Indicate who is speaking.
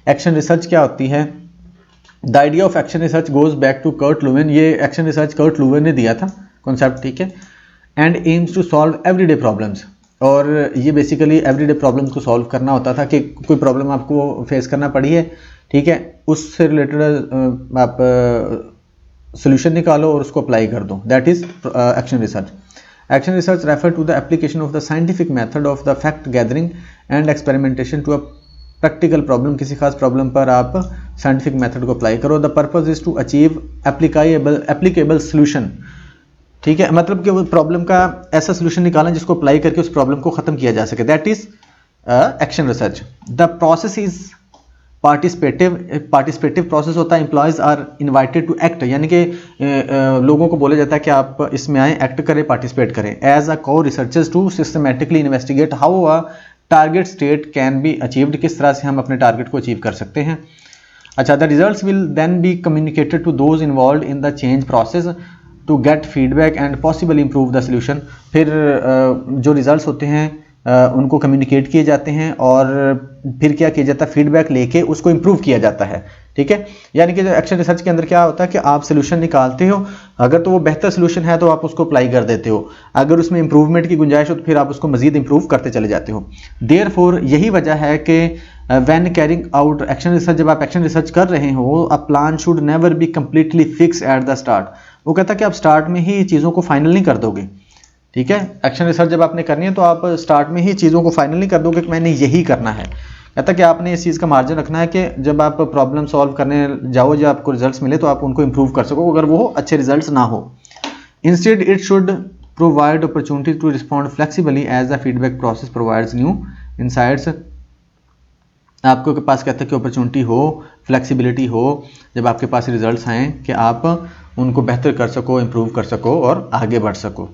Speaker 1: Action research क्या होती है? The idea of action research goes back to Kurt Lewin. ये एक्शन रिसर्च कर्ट लुवेन ने दिया था कॉन्सेप्ट, ठीक है। And aims to solve everyday problems, और ये बेसिकली एवरीडे प्रॉब्लम्स को सॉल्व करना होता था कि कोई प्रॉब्लम आपको फेस करना पड़ी है, ठीक है, उससे रिलेटेड आप सोल्यूशन निकालो और उसको अप्लाई कर दो, that is action research. Action research refer to the application of the scientific method of the fact gathering and experimentation to a practical problem. किसी खास प्रॉब्लम पर आप साइंटिफिक मेथड को अप्लाई करो। The purpose is to achieve applicable solution, ठीक है, मतलब कि वो प्रॉब्लम का ऐसा सोल्यूशन निकालें जिसको अप्लाई करके उस प्रॉब्लम को खत्म किया जा सके, that is action research. The process is participative process होता है। Employees are invited to act, यानी कि लोगों को बोला जाता है कि आप इसमें आए, एक्ट करें, पार्टिसिपेट करें। As a co researchers to systematically investigate how a target state can be achieved, किस तरह से हम अपने टारगेट को अचीव कर सकते हैं। अच्छा, the results will then be communicated to those involve in the change process to get feedback and possible improve the solution. फिर जो रिजल्ट्स होते हैं उनको कम्युनिकेट किए जाते हैं और फिर क्या किया जाता है, फीडबैक लेके उसको इम्प्रूव किया जाता है, ठीक है। यानी कि जो एक्शन रिसर्च के अंदर क्या होता है कि आप सोल्यूशन निकालते हो, अगर तो वो बेहतर सोल्यूशन है तो आप उसको अप्लाई कर देते हो, अगर उसमें इंप्रूवमेंट की गुंजाइश हो तो फिर आप उसको मजीद इंप्रूव करते चले जाते हो। देयरफॉर यही वजह है कि when carrying out action research, जब आप एक्शन रिसर्च कर रहे हो, a plan should never be completely fix at the start. वो कहता है कि आप स्टार्ट में ही चीज़ों को फाइनल नहीं कर दोगे, ठीक है। एक्शन रिसर्च जब आपने करनी है तो आप स्टार्ट में ही चीज़ों को फाइनल नहीं कर दोगे कि मैंने यही करना है। कहता है कि आपने इस चीज़ का मार्जिन रखना है कि जब आप प्रॉब्लम सॉल्व करने जाओ, जब आपको रिजल्ट्स मिले तो आप उनको इंप्रूव कर सको, अगर वो अच्छे रिजल्ट्स ना हो। Instead it should provide opportunity to respond flexibly as the feedback process provides new insights. आपके पास कहता है कि अपॉर्चुनिटी हो, फ्लेक्सिबिलिटी हो, जब आपके पास रिजल्ट्स आएँ कि आप उनको बेहतर कर सको, इम्प्रूव कर सको और आगे बढ़ सको।